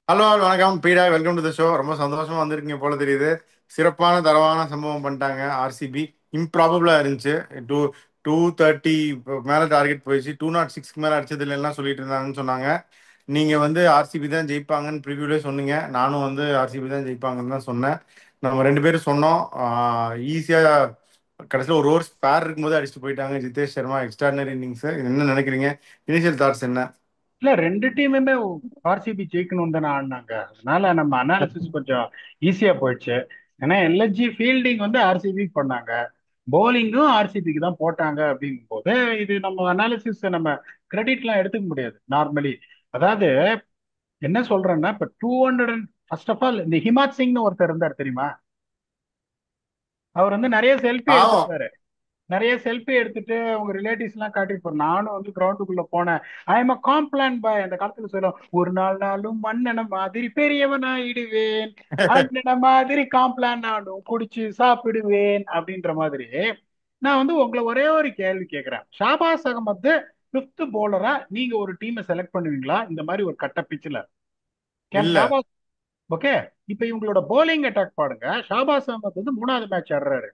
Hello வணக்கம் பீடா, welcome to the show. ரொம்ப சந்தோஷமா வந்திருக்கீங்க போல தெரியுது. சிறப்பான தரவான சம்பவம் பண்ணிட்டாங்க ஆர்சிபி. இம்ப்ராபபிளா இருந்துச்சு. டூ 230 மேல டார்கெட் போயிடுச்சு. 206 மேல அடிச்சது இல்லைன்னா சொல்லிட்டு இருந்தாங்கன்னு சொன்னாங்க. நீங்க வந்து ஆர்சிபி தான் ஜெயிப்பாங்கன்னு ப்ரிவியூலே சொன்னீங்க. நானும் வந்து ஆர்சிபி தான் ஜெயிப்பாங்கன்னு தான் சொன்னேன். நம்ம ரெண்டு பேரும் சொன்னோம். ஈஸியா கடைசியில் ஒரு ஓவர் ஸ்பேர் இருக்கும்போது அடிச்சுட்டு போயிட்டாங்க. Jitesh Sharma extraordinary innings. என்ன நினைக்கிறீங்க? இனிஷியல் தாட்ஸ் என்ன? இல்ல, ரெண்டு டீமுமே ஆர்சிபி ஜெயிக்கணும்னு தானே ஆடினாங்க. அதனால நம்ம அனாலிசிஸ் கொஞ்சம் ஈஸியா போயிடுச்சு. ஏன்னா எல்எஸ்ஜி ஃபீல்டிங் வந்து ஆர்சிபி பண்ணாங்க, போலிங்கும் ஆர்சிபிக்கு தான் போட்டாங்க. அப்படிங்கும் போது இது நம்ம அனாலிசிஸ் நம்ம கிரெடிட்லாம் எடுத்துக்க முடியாது நார்மலி. அதாவது என்ன சொல்றேன்னா, இப்ப 200 ஃபர்ஸ்ட் ஆஃப் ஆல் இந்த ஹிமாத் சிங்னு ஒருத்தர் இருந்தார் தெரியுமா? அவர் வந்து நிறைய செல்ஃபி பாவம். எடுத்திருந்தாரு. நிறைய செல்ஃபி எடுத்துட்டு அவங்க ரிலேட்டிவ்ஸ் எல்லாம் காட்டிட்டு நானும் வந்து கிரவுண்டுக்குள்ள போனேன். I am a Complan boy. அந்த காலத்துல சொல்லும், ஒரு நாள் நாளும் மண்ணன மாதிரி பெரியவன் ஆயிடுவேன், அண்ணன மாதிரி காம்ப்ளான் நானும் குடிச்சு சாப்பிடுவேன் அப்படின்ற மாதிரி. நான் வந்து உங்களை ஒரே ஒரு கேள்வி கேட்கிறேன். ஷாபாஸ் அகமது பிப்த் போலரா நீங்க ஒரு டீமை செலக்ட் பண்ணுவீங்களா இந்த மாதிரி ஒரு கட்ட பிச்சில்? கேன் இல்ல. ஷாபாஸ்? ஓகே. இப்ப இவங்களோட போலிங் அட்டாக் பாருங்க. ஷாபாஸ் அகமது வந்து மூணாவது மேட்ச் ஆடுறாரு.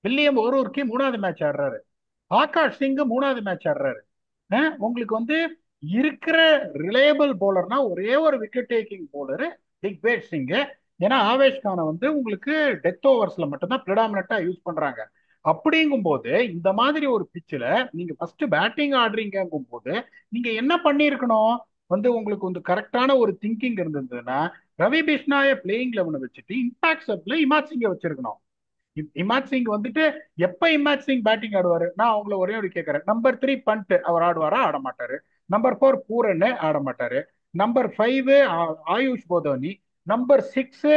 வில்லியம் ஒருவருக்கு மூணாவது மேட்ச் ஆடுறாரு. ஆகாஷ் சிங் மூணாவது மேட்ச் ஆடுறாரு. உங்களுக்கு வந்து இருக்கிற ரிலையபிள் போலர்னா ஒரே ஒரு wicket taking bowler Digvesh Singh. ஏன்னா ஆவேஷ் கானை வந்து உங்களுக்கு டெத் ஓவர்ஸ்ல மட்டும்தான் ப்ரிடாமினா யூஸ் பண்றாங்க. அப்படிங்கும் போது இந்த மாதிரி ஒரு பிச்சில் நீங்க ஃபர்ஸ்ட் பேட்டிங் ஆடுறீங்கும் போது நீங்க என்ன பண்ணிருக்கணும்? வந்து உங்களுக்கு வந்து கரெக்டான ஒரு திங்கிங் இருந்ததுன்னா ரவி பிஷ்னாய பிளேயிங் லெவனை வச்சுட்டு இம்பாக்ட் சப்ல இமாத் சிங்கை வச்சிருக்கணும். இமாத் சிங் வந்துட்டு எப்ப இமாத் சிங் பேட்டிங் ஆடுவாரு? நான் அவங்கள ஒரே ஒரு கேட்கறேன். நம்பர் 3 பண்ட் அவர் ஆடுவாரா? ஆட மாட்டாரு. நம்பர் 4 பூரன் ஆட மாட்டாரு. நம்பர் 5 ஆயுஷ் போதோனி. நம்பர் 6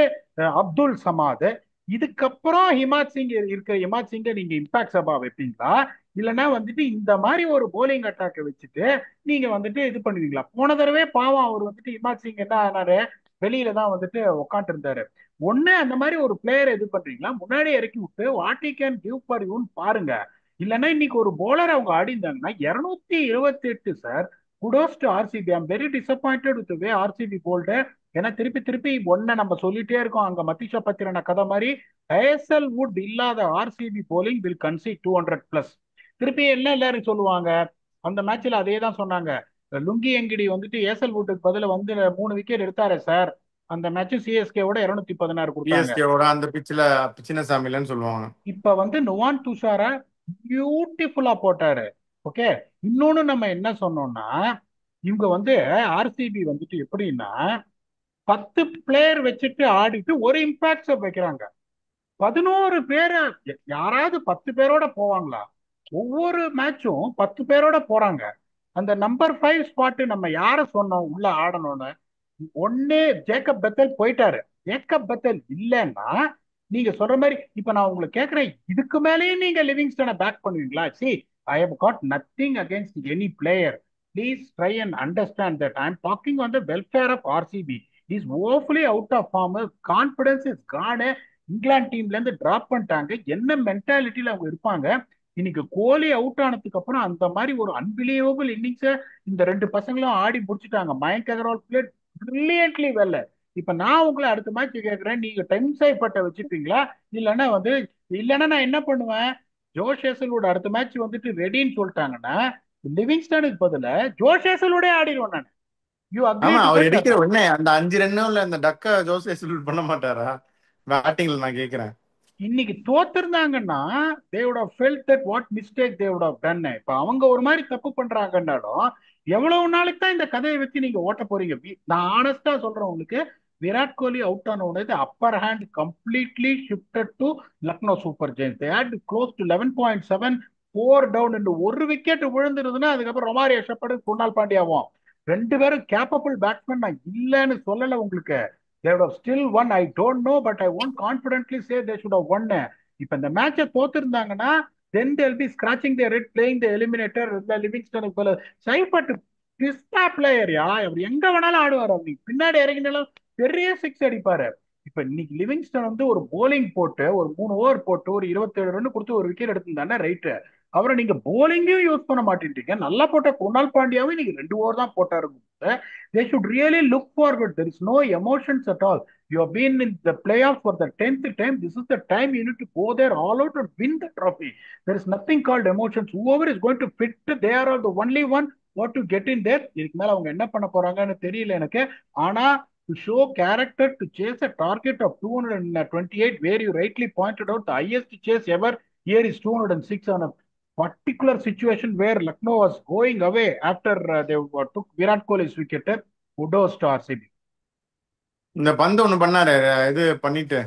அப்துல் சமாத். இதுக்கப்புறம் ஹிமாத் சிங் இருக்கிற இமாத் சிங்கை நீங்க இம்பாக்ட் சபா வைப்பீங்களா? இல்லைன்னா வந்துட்டு இந்த மாதிரி ஒரு போலிங் அட்டாக்கை வச்சுட்டு நீங்க வந்துட்டு இது பண்ணுவீங்களா? போன தடவை பாவம் அவர் வந்துட்டு இமாத் சிங் என்ன ஆனாரு? வெளியில தான் வந்துட்டு உட்காந்து இருந்தாரு. ஒண்ணு அந்த மாதிரி ஒரு பிளேயர் இது பண்றீங்களா, முன்னாடி இறக்கி விட்டு what you can give for யூன்னு பாருங்க. இல்லைன்னா இன்னைக்கு ஒரு போலர் அவங்க ஆடி இருந்தாங்கன்னா 228 sir. Kudos to RCB. I'm very disappointed with way RCB bowled. ஏன்னா திருப்பி திருப்பி ஒன்ன நம்ம சொல்லிட்டே இருக்கோம், அங்க மதிஷா பத்திரன கதை மாதிரி. ஏசல் வுட் இல்லாத RCB bowling will concede 200 plus. திருப்பி என்ன எல்லாரும் சொல்லுவாங்க? அந்த மேட்ச்ல அதே தான் சொன்னாங்க. லுங்கி எங்கிடி வந்துட்டு ஏசல் வுட்டுக்கு பதிலா வந்து 3 விக்கெட் எடுத்தாரு சார். அந்த மேட்ச் சிஎஸ்கேவோட 216 கொடுத்தாங்க. பிஎஸ்கேவோட அந்த பிச்சில் சின்னசாமிலன்னு சொல்லுவாங்க. இப்ப வந்து நுவான் துஷாரா பியூட்டிஃபுல்லா போட்டாரு. ஓகே. இன்னொன்னு நம்ம என்ன சொன்னோம்னா, இவங்க வந்து ஆர்சிபி வந்துட்டு எப்படின்னா 10 பிளேயர் வச்சுட்டு ஆடிட்டு ஒரு இம்பாக்ட் வைக்கிறாங்க. 11 பேரை யாராவது 10 பேரோட போவாங்களா? ஒவ்வொரு மேட்சும் 10 பேரோட போறாங்க. அந்த நம்பர் 5 ஸ்பாட் நம்ம யார சொன்னோம் உள்ள ஆடணும்னு? ஒண்ணு ஜேக்கப் பெத்தல் போயிட்டாரு. ஜேக்கப் பெத்தல் இல்லைன்னா நீங்க சொல்ற மாதிரி இப்ப நான் உங்களுக்கு கேட்கிறேன், இதுக்கு மேலேயும் நீங்க லிவிங்ஸ்டனை பேக் பண்ணுவீங்களா? See, I have got nothing against any player. Please try and understand that I am talking on the welfare of RCB. Is awfully out of form. Confidence is gone. England டீம்ல இருந்து drop பண்ணிட்டாங்க. என்ன மென்டாலிட்டியில அவங்க இருப்பாங்க? இன்னைக்கு கோலி out ஆனதுக்கு அப்புறம் அந்த மாதிரி ஒரு அன்பிலீவபிள் இன்னிங்ஸ இந்த ரெண்டு பசங்களும் ஆடி முடிச்சுட்டாங்க. Mayank Agarwal played brilliantly well. இப்ப நான் உங்களை அடுத்த மேட்ச் கேட்கிறேன், நீங்க டென்சை பட்ட வச்சுப்பீங்களா? இல்லைன்னா வந்து இல்லைன்னா நான் என்ன பண்ணுவேன்? ஜோஷ் ஹேசல்வுட் அடுத்த மேட்ச் வந்துட்டு ரெடின்னு சொல்லிட்டாங்கன்னா லிவிங்ஸ்டனுக்கு பதிலா ஜோஷ் ஹேசல்வுடே ஆடிடுவேன் நான். யூ அக்ரி ஆமா, டு அவர் தட்? அடிக்கிற உடனே அந்த 5 ரன்னும் இல்ல, அந்த டக்க ஜோசே சல்யூட் பண்ண மாட்டாரா பேட்டிங்ல? நான் கேக்குறேன். இன்னைக்கு தோத்துருந்தாங்கன்னா they would have felt that what mistake they would have done. இப்ப அவங்க ஒரு மாதிரி தப்பு பண்றாங்கன்னாலும் எவ்வளவு நாளைக்கு தான் இந்த கதையை வச்சு நீங்க ஓட்ட போறீங்க? நான் ஆனஸ்டா சொல்றேன் உங்களுக்கு, விராட் கோலி அவுட் ஆன உடனே upper hand completely shifted to Lucknow Super Giants. They had close to 11.7 4 down. என்று ஒரு விக்கெட் விழுந்துருதுன்னா அதுக்கப்புறம் ரொமாரி ஷெப்பர்டு குணால் பாண்டியாவும் ரெண்டு பேரும் கேப்பபிள் பேட்ஸ்மேன். நான் இல்லைன்னு சொல்லல உங்களுக்கு. they would have still won. I don't know, but I won't confidently say they should have won. இப்ப இந்த மேட்சை தோத்திருந்தாங்கன்னா then they'll be scratching their head playing the eliminator. இந்த லிவிங்ஸ்டனுக்கு போல சைபட் பிஸ்டா பிளேயர்யா, அவர் எங்க வேணாலும் ஆடுவார். அப்படி பின்னாடி இறங்கினாலும் பெரிய சிக்ஸ் அடிப்பாரு. இப்ப இன்னைக்கு லிவிங்ஸ்டன் வந்து ஒரு போலிங் போட்டு ஒரு 3 ஓவர் போட்டு ஒரு 27 ரன் கொடுத்து ஒரு விக்கெட் எடுத்திருந்தானே ரைட்டு. அவரை நீங்க போலிங்கையும் யூஸ் பண்ண மாட்டேன்றீங்க. நல்லா போட்ட குணால் பாண்டியாவும் நீங்க 2 ஓவர் தான் போட்டாரு. They should really look forward. There is no emotions at all. You have been in the play off for the 10th time. This is the time you need to go there all out and win the trophy. There is nothing called emotions. Whoever is going to fit, they are all the only one what to get in there. இதுக்கு மேல அவங்க என்ன பண்ண போறாங்கன்னு தெரியல எனக்கு. ஆனா to show character, to chase a target of 228, where you rightly pointed out the highest chase ever here is 206 on a particular situation where Lucknow was going away after they took Virat Kohli's wicket. Kudos to RCB. இந்த பந்து ஒன்று பண்ணாரு, இது பண்ணிட்டு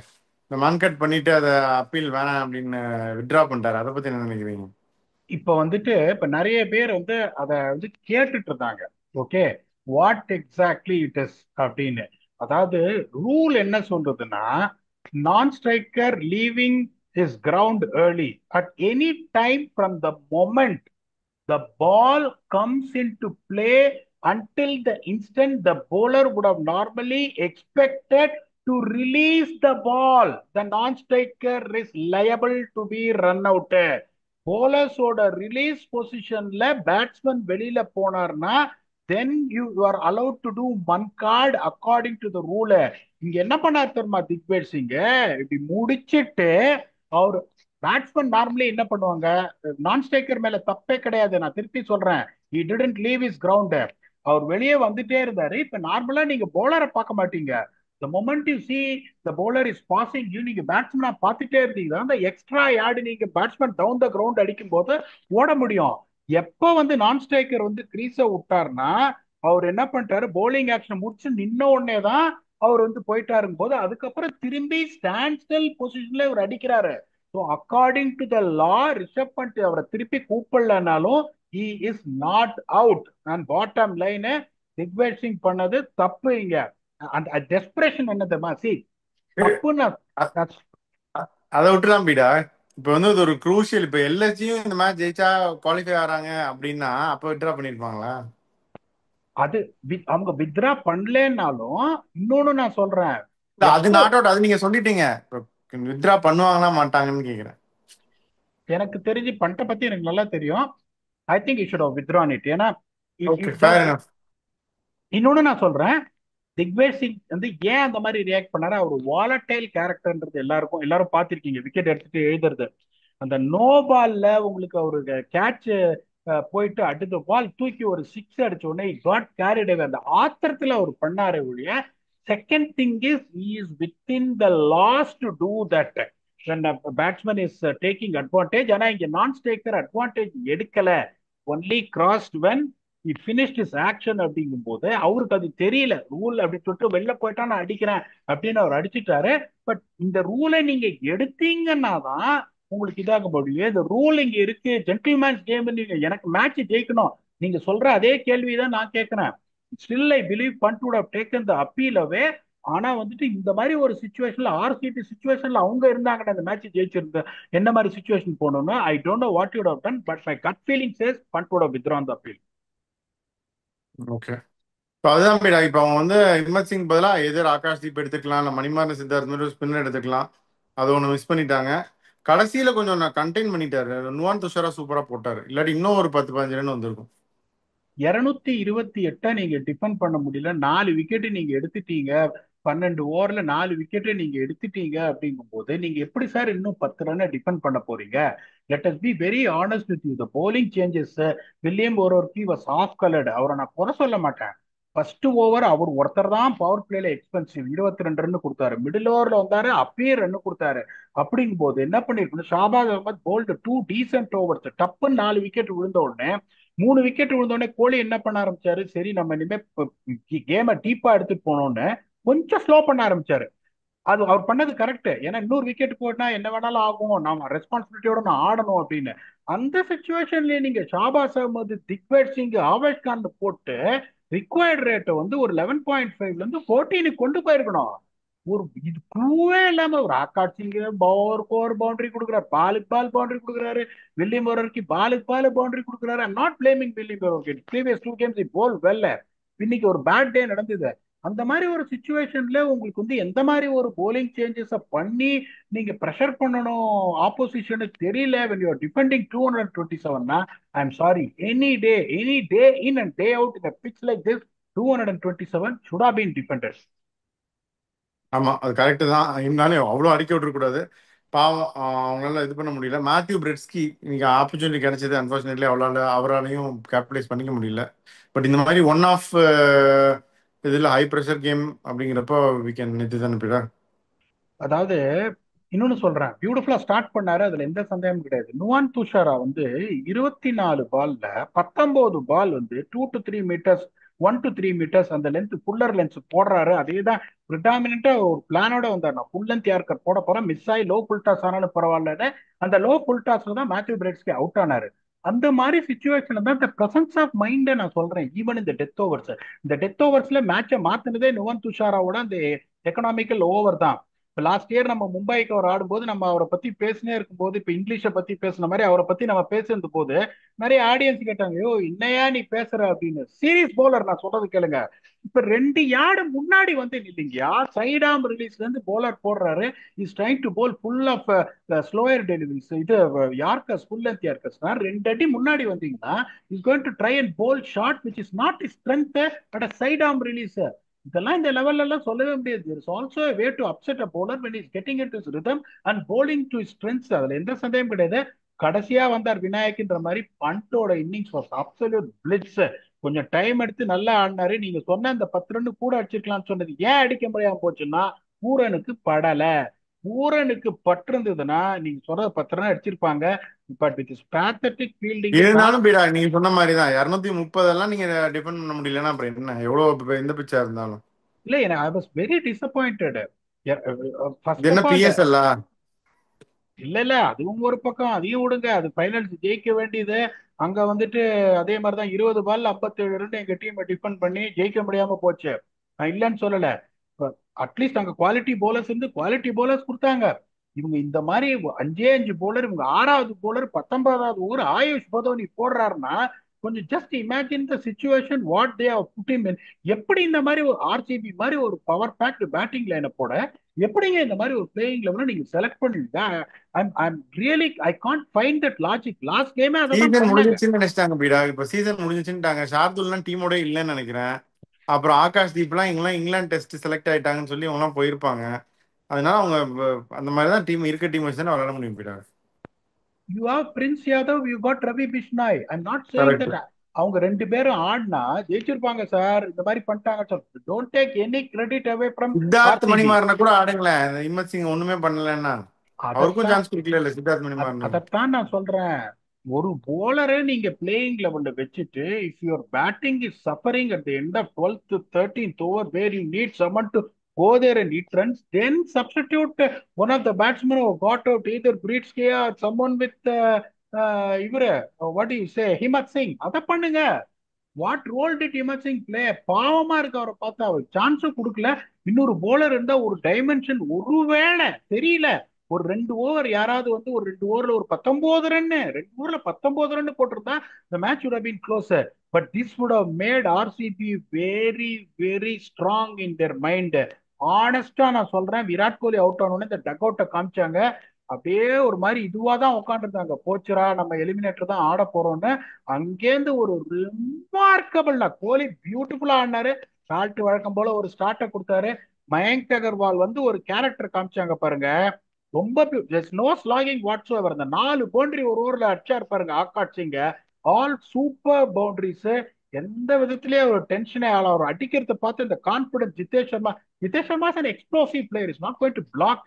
இந்த மன்கட் பண்ணிட்டு அதை appeal வேணாம் அப்படின்னு வித்ட்ரா பண்ணிட்டாரு. அதை பத்தி என்ன நினைக்கிறீங்க? இப்ப நிறைய பேர் அதை கேட்டுட்டு இருந்தாங்க. Okay, what exactly it is அப்படின்னு. அதாவது ரூல் என்ன சொல்றதுன்னா, நான் striker leaving his ground early at any time from the moment the ball comes into play until the instant the bowler would have normally expected to release the ball, the non-striker is liable to be run out. போலர்ஸோட release பொசிஷன்ல batsman வெளியில போனார்னா then you are allowed to do one guard according to the rule. இங்க என்ன பண்ணார் தெரியுமா திக்வேட் சிங்? இப்படி முடிச்சிட்டு அவர் பேட்ஸ்மேன் நார்மலி என்ன பண்ணுவாங்க, நான் ஸ்ட்ரைக்கர் மேல தப்பே கிடையாது, நான் திருப்பி சொல்றேன், he didn't leave his ground. அவர் வெளியே வந்துட்டே இருந்தாரு. இப்ப நார்மலா நீங்க போலரை பார்க்க மாட்டீங்க. the moment you see the bowler is passing you, நீங்க பேட்ஸ்மேனா பார்த்துட்டே இருந்தீங்கன்னா அந்த எக்ஸ்ட்ரா யார்டு நீங்க பேட்ஸ்மேன் டவுன் த கிரவுண்ட் அடிக்கும் போது ஓட முடியும். எப்ப நான் ஸ்ட்ரைக்கர் கிரீஸ விட்டாருன்னா அவர் என்ன பண்ணிட்டாரு, போலிங் ஆக்ஷன் முடிச்சு நின்ன உடனே தான் அவர் போயிட்டாருங்க போது அதுக்கப்புறம் திரும்பி ஸ்டாண்ட் ஸ்டில் பொசிஷன்ல அவர் அடிக்கிறாரு. So according to the law Rishabh Pant அவரை திருப்பி கூப்பிடலனாலும் he is not out. And bottom line Digvesh Singh பண்ணது தப்பு. இங்க அந்த டெஸ்பரேஷன் என்ன தெரியுமா, சி தப்புன்னு அதை விட்டுலாம் பீடா. இப்ப இது ஒரு குரூஷியல். இப்ப எல்எஸ்ஜியும் இந்த மேட்ச் ஜெயிச்சா குவாலிஃபை ஆறாங்க அப்படின்னா அப்ப விட்ரா பண்ணிருப்பாங்களா? அது அவங்க வித்ரா பண்ணலனாலும் இன்னொன்னு நான் சொல்றேன், இல்ல, அது எப்போ நாட் அவுட். அது நீங்க சொல்லிட்டீங்க. வித்ரா பண்ணுவாங்களா மாட்டாங்கன்னு கேக்குறேன். எனக்கு தெரிஞ்சு பண்ட பத்தி எனக்கு நல்லா தெரியும். I think you should have withdrawn it. ஏன்னா ஓகே, ஃபேர் எனஃப். இன்னொன்னு நான் சொல்றேன், திக்வேஷ் சிங் ஏன் அந்த மாதிரி ரியாக்ட் பண்ணாரு, அவர் வாலட்டைல் கேரக்டர்ன்றது எல்லாரும் பார்த்திருக்கீங்க. விக்கெட் எடுத்துட்டு எழுதுறது, அந்த நோ பால்ல உங்களுக்கு அவரு கேட்ச் போயிட்டு அடுத்த பால் தூக்கி ஒரு சிக்ஸ் அடிச்ச உடனே காட் கேரிட் அவே. அந்த ஆத்திரத்துல அவர் பண்ணாரு ஒழிய, second thing is he is within the laws to do that when a batsman is taking advantage. ஆனா இங்க நான் ஸ்டேக்கர் அட்வான்டேஜ் எடுக்கல, only crossed when he finished his action. அப்படிங்கும் போது அவருக்கு அது தெரியல. ரூல் அப்படி சொல்லிட்டு வெளில போயிட்டா நான் அடிக்கிறேன் அப்படின்னு அவர் அடிச்சுட்டாரு. பட் இந்த ரூலை நீங்க எடுத்தீங்கன்னா தான் உங்களுக்கு இதாக முடியும். இந்த ரூல் இங்க இருக்கு, ஜென்டில்மேன்ஸ் கேம். நீங்க எனக்கு மேட்ச் ஜெயிக்கணும் நீங்க சொல்ற அதே கேள்விதான் நான் கேட்கிறேன். Still I believe Pant would have taken the appeal away. ஆனா இந்த மாதிரி ஒரு சுச்சுவேஷன்ல ஆர்சிபி சுச்சுவேஷன்ல அவங்க இருந்தாங்கன்னா இந்த மேட்ச் ஜெயிச்சிருந்த என்ன மாதிரி சுச்சுவேஷன் போகணும்னா I don't know what you have done, but my gut feeling says Pant would have withdrawn the appeal. Okay. இப்போ அதுதான் பீடா. இப்போ அவங்க ஹிம்மத் சிங் பதிலா எதிர் ஆகாஷ்தீப் எடுத்துக்கலாம், இல்லை மணிமாறன் சித்தார்த் மாதிரி ஸ்பின்னர் எடுத்துக்கலாம். அதை ஒன்று மிஸ் பண்ணிட்டாங்க. கடைசியில கொஞ்சம் நான் கண்டெயின் பண்ணிட்டாரு. நுவான் துஷாரா சூப்பரா போட்டாரு. இல்லாட்டி இன்னும் ஒரு 10-15 ரன் வந்திருக்கும். 228 நீங்க டிஃபெண்ட் பண்ண முடியல. 4 விக்கெட் நீங்க எடுத்துட்டீங்க. 12 ஓவர்ல 4 விக்கெட் நீங்க எடுத்துட்டீங்க. அப்படிங்கும் போது நீங்க எப்படி சார் இன்னும் 10 ரன் டிஃபெண்ட் பண்ண போறீங்க? Let us be very honest with you. The bowling changes, William O'Rourke was off coloured. அவரை நான் குறை சொல்ல மாட்டேன். ஃபர்ஸ்ட் ஓவர் அவர் ஒருத்தர் தான் பவர் பிளேல எக்ஸ்பென்சிவ் 22 ரன் கொடுத்தாரு. மிடில் ஓவர்ல வந்தாரு, அப்பயே ரன் கொடுத்தாரு. அப்படிங்கும் போது என்ன பண்ணிருக்கணும், Shahbaz Ahmed bowled 2 decent overs. டப்புன்னு 4 விக்கெட் விழுந்த உடனே 3 விக்கெட் விழுந்தோடனே கோலி என்ன பண்ண ஆரம்பிச்சாரு, சரி நம்ம இனிமே கேமை டீப்பா எடுத்துட்டு போனோம்னு கொஞ்சம் ஸ்லோ பண்ண ஆரம்பிச்சாரு. அது அவர் பண்ணது கரெக்ட். ஏன்னா இன்னொரு விக்கெட் போயிட்டா என்ன வேணாலும் ஆகும், நம்ம ரெஸ்பான்சிபிலிட்டியோட நான் ஆடணும் அப்படின்னு. அந்த சுச்சுவேஷன்லயே நீங்க ஷாபாஸ் அகமது, திக்வேட் சிங், ஆவேஷ் கான் போட்டு ரிக்வயர்ட் ரேட்டை ஒரு 11.5ல இருந்து 14 கொண்டு போயிருக்கணும். ஒரு இது க்ளூவே இல்லாம ஒரு ஆகாஷ் சிங் பவருக்கு ஒரு பவுண்டரி கொடுக்குறாரு, பாலுக்கு பால் பவுண்டரி கொடுக்குறாரு, வில்லியம் ஓரருக்கு பாலுக்கு பால் பவுண்டரி கொடுக்குறாரு. ஐம் நாட் பிளேமிங் வில்லியம் ஓரருக்கு. Previous 2 games bowl well. இன்னைக்கு ஒரு பேட் டே நடந்தது. அந்த மாதிரி ஒரு சுச்சுவேஷன்ல உங்களுக்கு வந்து எந்த மாதிரி ஒரு போலிங் சேஞ்சஸ பண்ணி நீங்க ப்ரெஷர் பண்ணணும் ஆப்போசிஷனுக்கு தெரியல. when you are defending 227 I'm sorry, any day in and day out in a pitch like this 227 should have been defended. ஆமா, அது கரெக்ட் தான். இருந்தாலும் அவ்வளோ அடிக்க விட்டுறக்கூடாது. பாவம், அவங்களால இது பண்ண முடியல. மேத்யூ பிரெட்ஸ்கி இன்னைக்கு ஆப்பர்ச்சுனிட்டி கிடைச்சது, அன்பார்ச்சுனேட்லி அவராலையும் கேபிட்டலைஸ் பண்ணிக்க முடியல. பட் இந்த மாதிரி ஒன் ஆஃப் இதில் ஹை ப்ரெஷர் கேம் அப்படிங்கிறப்போ வி கேன் இதுதான் பிடா. அதாவது இன்னொன்னு சொல்றேன், பியூட்டிஃபுல்லா ஸ்டார்ட் பண்ணாரு, அதுல எந்த சந்தேகமும் கிடையாது. நுவான் துஷாரா வந்து 24 பால்ல 19 பால் வந்து 2 to 3 மீட்டர்ஸ், 1 to 3 மீட்டர்ஸ் அந்த லென்த் புல்லர் லென்ஸ் போடுறாரு. அதே தான் ப்ரிடாமினா ஒரு பிளானோட வந்தார். நான் ஃபுல் லென்த் யார்கர் போட போறேன், மிஸ் ஆகி லோ ஃபுல் டாஸ் ஆனாலும் பரவாயில்லன்னு அந்த லோ ஃபுல் டாஸ்ல தான் மேத்யூ பிரெட்ஸ்கி அவுட் ஆனாரு. அந்த மாதிரி சுச்சுவேஷன்ல தான் இந்த பிரசன்ஸ் ஆஃப் மைண்ட நான் சொல்றேன். ஈவன் இந்த டெத் ஓவர்ஸ், இந்த டெத் ஓவர்ஸ்ல மேட்சை மாத்தினதே நுவன் துஷாராவோட அந்த எக்கனாமிக்கல் ஓவர் தான். இப்ப லாஸ்ட் இயர் நம்ம மும்பைக்கு அவர் ஆடும்போது நம்ம அவரை பத்தி பேசினே இருக்கும்போது, இப்ப இங்கிலீஷை பத்தி பேசின மாதிரி அவரை பத்தி நம்ம பேசியிருந்த போது நிறைய ஆடியன்ஸ் கேட்டாங்க, யோ இன்னையா நீ பேசுற அப்படின்னு. சீரியஸ் போலர், நான் சொல்றது கேளுங்க. இப்ப 2 யார்டு முன்னாடி வந்து நில்லுங்கயா, சைட் ஆம் ரிலீஸ்ல இருந்து போலர் போடுறாரு. Is trying to bowl full of slower deliveries, இது யார்கர்ஸ், ஃபுல் லென்த் யார்கர்ஸ்னா 2 அடி முன்னாடி வந்தீங்கன்னா is going to try and bowl shot which is not is strength but a side arm release. இதெல்லாம் இந்த லெவல்ல எல்லாம் சொல்லவே முடியாது. there is also a way to upset a bowler when he is getting into his rhythm and bowling to his strengths. அதுல எந்த சந்தேகம் கிடையாது. கடைசியா வந்தார் விநாயக்ன்ற மாதிரி, பண்டோட இன்னிங்ஸ் வாஸ் அப்சல்யூட் பிளிட்ஸ். கொஞ்சம் டைம் எடுத்து நல்லா ஆடினாரு. நீங்க சொன்ன அந்த 10 ரன் கூட அடிச்சிருக்கலாம்னு சொன்னது ஏன் அடிக்க முடியாம போச்சுன்னா, பூரனுக்கு படல. பூரனுக்கு பட்டிருந்ததுன்னா நீங்க சொல்றது 10 ரன் அடிச்சிருப்பாங்க. பட் வித் பேத்தட்டிக் ஃபீல்டிங் இருந்தாலும் பீடா, நீங்க சொன்ன மாதிரி தான் 230 எல்லாம் நீங்க டிஃபெண்ட் பண்ண முடியலன்னா அப்புறம் என்ன, எவ்வளவு எந்த பிச்சா இருந்தாலும். இல்ல, எனக்கு ஐ வாஸ் வெரி டிசப்பாயிண்டட். இது ஃபர்ஸ்ட் என்ன ஆஃப் ஆல், பிஎஸ்எல்லா? இல்ல இல்ல அதுவும் ஒரு பக்கம், அதையும் விடுங்க. அது ஃபைனல்ஸ் ஜெயிக்க வேண்டியது. அங்க வந்துட்டு அதே மாதிரிதான் 20 பால்ல 57 ரன் எங்க டீம் டிஃபெண்ட் பண்ணி ஜெயிக்க முடியாம போச்சு. நான் இல்லைன்னு சொல்லல. அட்லீஸ்ட் அங்க குவாலிட்டி போலர்ஸ் இருந்து குவாலிட்டி போலர்ஸ் கொடுத்தாங்க. இவங்க இந்த மாதிரி 5 போலர், இவங்க 6வது போலர் 19வது ஓவர் ஆயுஷ் பதோனி போடுறாருன்னா கொஞ்சம் just imagine the situation what they have put him in. எப்படி இந்த மாதிரி ஒரு ஆர்சிபி மாதிரி ஒரு பவர் பேக்டு பேட்டிங் லைனை போட எப்படிங்க இந்த மாதிரி ஒரு பிளேயிங் லெவலில் நீங்க செலக்ட் பண்ணுவீங்க? I'm really I can't find that logic. Last கேமே அதை தான் சீசன் பண்ணாங்க. முடிஞ்சிச்சுன்னு நினைச்சிட்டாங்க பீடா. இப்ப சீசன் முடிஞ்சிச்சுட்டாங்க. ஷார்துல்லாம் டீமோட இல்லைன்னு நினைக்கிறேன். அப்புறம் ஆகாஷ் தீப்லாம் இங்கெல்லாம் இங்கிலாந்து டெஸ்ட் செலக்ட் ஆயிட்டாங்கன்னு சொல்லி அவங்கலாம் போயிருப்பாங்க. அதனால அவங்க அந்த மாதிரி தான் டீம், இருக்க டீம் வச்சு தானே விளையாட முடியும் பீடா. You have Prince Yadav, you got Ravi Bishnoi. I'm not saying correct. That அவங்க 2 பேரும் ஆடினா ஜெயிச்சிருப்பாங்க சார். இந்த மாதிரி பண்ணிட்டாங்க sir. Don't take any credit away from Siddharth RCB. மணிமாறனை கூட ஆடுங்களேன். இம்மத் சிங் ஒண்ணுமே பண்ணலன்னா அவருக்கும் அதைத்தான் சான்ஸ் கொடுக்கல இல்ல சித்தார்த் மணிமாறனும். அதைத்தான் நான் சொல்றேன். ஒரு போலரை நீங்க பிளேயிங் லெவல்ல வச்சுட்டு, if your batting is suffering at the end of 12th 13th over where you need someone to go there and eat runs, then substitute one of the batsmen who got out, either Breedske or someone with இவரு what do you say, Himmat Singh. அதை பண்ணுங்க. What role did Himmat Singh play? பாவமா இருக்கு அவரை பார்த்தா. அவர் சான்ஸும் கொடுக்கல. இன்னொரு bowler இருந்தா ஒரு டைமென்ஷன், ஒருவேளை தெரியல, ஒரு 2 ஓவர் யாராவது வந்து ஒரு 2 ஓவர்ல ஒரு 19 ரன், 2 ஓவர்ல 19 ரன் போட்டிருந்தா the match would have been closer. But this would have made RCB very very strong in their mind. ஆனஸ்டா நான் சொல்றேன், விராட் கோலி அவுட் ஆனோடனே இந்த டக் அவுட்டை காமிச்சாங்க. அப்படியே ஒரு மாதிரி இதுவா தான் உட்காந்துருந்தாங்க. போச்சுரா, நம்ம எலிமினேட்டர் தான் ஆட போறோம்னு. அங்கேருந்து ஒரு ரிமார்க்கபிள், கோலி பியூட்டிஃபுல்லா ஆடினாரு. சால்ட் வழக்கம் போல ஒரு ஸ்டார்ட்டை கொடுத்தாரு. மயங்க் அகர்வால் வந்து ஒரு கேரக்டர் காமிச்சாங்க பாருங்க. ரொம்ப நோ ஸ்லாகிங் வாட்ஸ் ஓவர். அந்த 4 பவுண்டரி ஒரு ஓவர்ல அடிச்சாரு பாருங்க ஆகாஷ் சிங்க. All super boundaries. எந்த விதத்திலேயே ஒரு டென்ஷனே ஆள. அவர் அடிக்கிறத பார்த்து இந்த confidence. Jitesh Sharma an explosive player, is not going to block.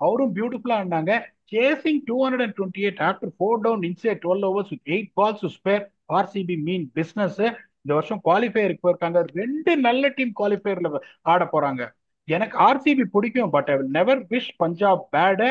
அவரும் பியூட்டிஃபுல்லா ஆடினாங்க. Chasing 228 after 4 down inside 12 overs with 8 balls to spare. RCB mean business. இந்த வருஷம் குவாலிஃபயருக்கு போயிருக்காங்க. 2 நல்ல டீம் குவாலிஃபயர்ல ஆட போறாங்க. எனக்கு ஆர்சிபி பிடிக்கும், but I will never wish Punjab bad.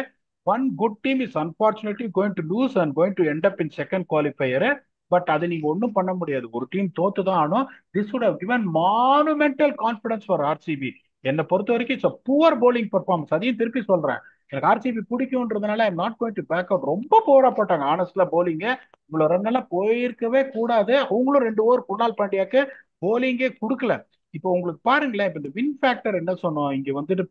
One good team is unfortunately going to lose and going to end up in second qualifier. But அது நீங்க ஒன்றும் பண்ண முடியாது. ஒரு டீம் தோத்து தான் ஆனும். This would have given monumental confidence for RCB. என்னை பொறுத்த வரைக்கும் இட்ஸ் புவர் bowling பெர்ஃபார்மன்ஸ். அதையும் திருப்பி சொல்றேன், எனக்கு ஆர்சிபி பிடிக்கும்ன்றதுனால I'm not going to back out. ரொம்ப போரா போட்டாங்க ஆனஸ்ட்லா போலிங்க. இவ்வளவு ரன் எல்லாம் போயிருக்கவே கூடாது. அவங்களும் 2 ஓவர் குணால் பாண்டியாக்கு போலிங்கே கொடுக்கல. இப்போ உங்களுக்கு பாருங்களேன், இப்போ இந்த வின் ஃபேக்டர் என்ன சொன்னோம் இங்க வந்துட்டு,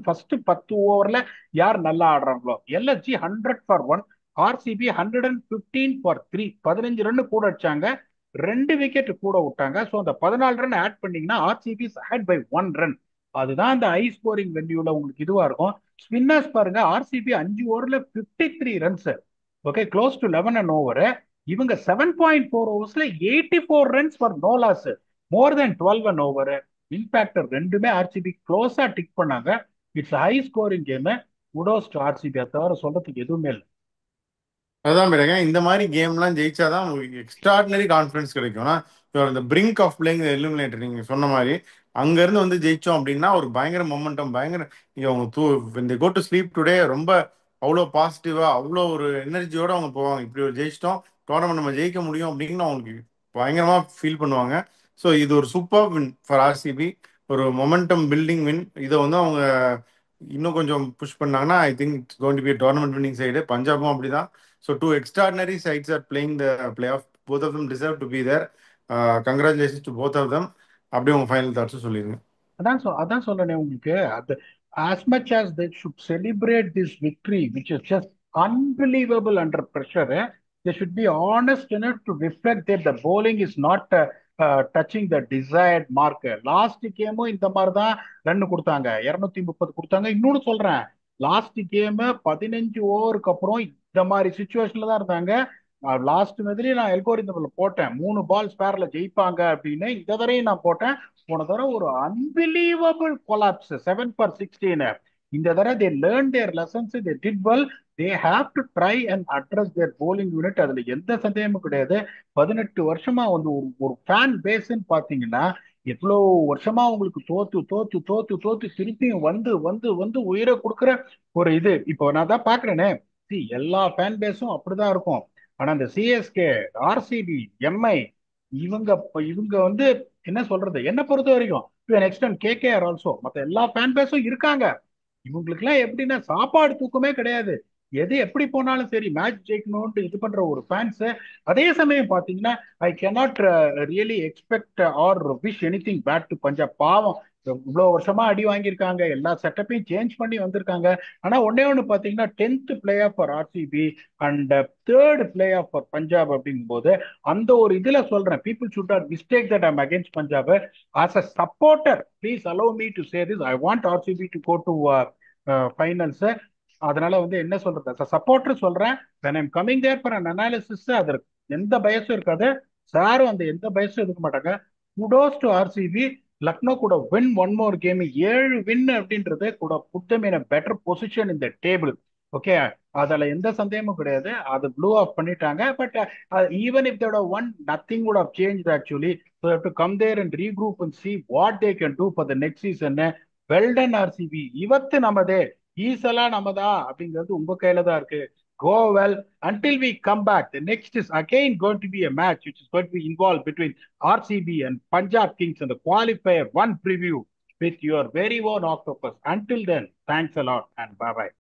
ஃபர்ஸ்ட் 10 ஓவர்ல யார் நல்லா ஆடுறாங்களோ, LSG 100 for 1, RCB 115 for 3, 15 run கூட அடிச்சாங்க, 2 விக்கெட் கூட விட்டாங்க. ஸோ அந்த 14 ரன் ஆட் பண்ணீங்கன்னா ஆர்சிபி ஹேட் பை 1 ரன். அதுதான் அந்த ஹை ஸ்கோரிங் வென்யூல உங்களுக்கு இதுவா இருக்கும். ஸ்பின்னர்ஸ் பாருங்க, ஆர்சிபி 5 ஓவர்ல 53 runs, okay, close to 11 and over. இவங்க 7.4 ஓவர்ஸ்ல 84 runs for no loss, more than 12 and over. In fact ரெண்டுமே ஆர்சிபி க்ளோஸா டிக் பண்ணாங்க. It's high scoring game. Kudos to RCB, அதை தவிர சொல்றதுக்கு எதுவுமே இல்லை. அதான் பிறகு இந்த மாதிரி கேம்லாம் ஜெயிச்சாதான் உங்களுக்கு எக்ஸ்ட்ராடினரி கான்ஃபிடன்ஸ் கிடைக்கும். ஆனா இந்த பிரிங்க் ஆஃப் பிளேயிங் எலிமினேட்டர் நீங்க சொன்ன மாதிரி அங்க இருந்து வந்து ஜெயிச்சோம் அப்படின்னா ஒரு பயங்கர மொமெண்டம், பயங்கர நீங்க அவங்க இந்த கோ டு ஸ்லீப் டுடே ரொம்ப அவ்வளோ பாசிட்டிவா அவ்வளோ ஒரு எனர்ஜியோட அவங்க போவாங்க. இப்படி ஒரு ஜெயிச்சிட்டோம், டோர்னமெண்ட் நம்ம ஜெயிக்க முடியும் அப்படின்னு அவங்களுக்கு பயங்கரமா ஃபீல் பண்ணுவாங்க. ஸோ இது ஒரு சூப்பர் வின் ஃபார் ஆர்சிபி, ஒரு மொமெண்டம் பில்டிங் வின். இதை வந்து அவங்க இன்னும் கொஞ்சம் புஷ் பண்ணாங்கன்னா I think it's going to be tournament winning side. பஞ்சாபும் அப்படிதான். So two extraordinary sides are playing the playoff. Both of them deserve to be there. Congratulations to both of them. அப்படியே உங்க ஃபைனல் தாட்ஸ் சொல்லிருங்க. அதான் சொல்றேனே உங்களுக்கு, அது as much as they should celebrate this victory which is just unbelievable under pressure, they should be honest enough to reflect that the bowling is not touching the desired mark. Last கேமும் இந்த மாதிரி தான் run கொடுத்தாங்க, 230 கொடுத்தாங்க. இன்னொன்னு சொல்றேன், last game 15 ஓவருக்கு அப்புறம் இந்த மாதிரி சுச்சுவேஷன்ல தான் இருந்தாங்க. லாஸ்ட் மாதிரி நான் எல்கோரிதம்ல போட்டேன் 3 பால் ஸ்பேர்ல ஜெயிப்பாங்க அப்படின்னு, இந்த தடவையும் நான் போட்டேன். போன தடவை ஒரு அன்பிலீவபிள் கொலாப்ஸ் 7 for 16. இந்த தடவை they learn their lessons, they did well. They have to try and address their bowling unit, அதுல எந்த சந்தேகமும் கிடையாது. 18 வருஷமா வந்து ஒரு ஒரு ஃபேன் பேஸ்ன்னு பாத்தீங்கன்னா, எவ்வளவு வருஷமா உங்களுக்கு தோத்து தோத்து தோத்து தோத்து திருப்பியும் வந்து வந்து வந்து உயிரை கொடுக்குற ஒரு இது. இப்போ நான் தான் பாக்குறேனே, எல்லா ஃபேன் பேஸும் அப்படிதான் இருக்கும். ஆனா இந்த சிஎஸ்கே, ஆர்சிபி, எம்ஐ, இவங்க இவங்க வந்து என்ன சொல்றது, என்ன பொறுத்த வரைக்கும் to next and KKR also, மற்ற எல்லா ஃபேன் பேஸும் இருக்காங்க. இவங்களுக்கு எல்லாம் எப்படின்னா சாப்பாடு தூக்கமே கிடையாது. எது எப்படி போனாலும் சரி மேட்ச் ஜெயிக்கணும்னு இது பண்ற ஒரு ஃபேன்ஸ். அதே சமயம் பாத்தீங்கன்னா I cannot really expect or wish anything bad to Punjab. பாவம், இவ்வளவு வருஷமா அடி வாங்கியிருக்காங்க, எல்லா செட்டப்பையும் சேஞ்ச் பண்ணி வந்திருக்காங்க. ஆனா ஒன்னே ஒண்ணு பாத்தீங்கன்னா 10th play off for RCB and third play off for Punjab அப்படிங்கும் போது, அந்த ஒரு இதுல சொல்றேன், people should not mistake that I'm against Punjab. As a supporter please allow me to say this, I want RCB to go to finals. அதனால வந்து என்ன சொல்றது, சப்போர்ட்டர் சொல்றேன். when I'm coming there for an analysis, அதற்கு எந்த பயசும் இருக்காது. சாரும் அந்த எந்த பயசும் இருக்க மாட்டாங்க. Kudos to RCB. லக்னோ கூட win one more game, 7 win அப்படின்றது கூட put them in a better position in the table. ஓகே, அதுல எந்த சந்தேகமும் கிடையாது. அது ப்ளூ ஆஃப் பண்ணிட்டாங்க. But even if they'd won, nothing would have change actually. So have to come there and regroup and see what they can do for the next season. Well done RCB, ಇವತ್ತು ನಮ್ಮದೇ, ಈ ಸಲ ನಮ್ಮದಾ அப்படிங்கிறது உங்க கையில தான் இருக்கு. Go well until we come back. The next is again going to be a match which is going to be involved between RCB and Punjab Kings in the qualifier one preview with your very own Octopus. Until then, thanks a lot and bye bye.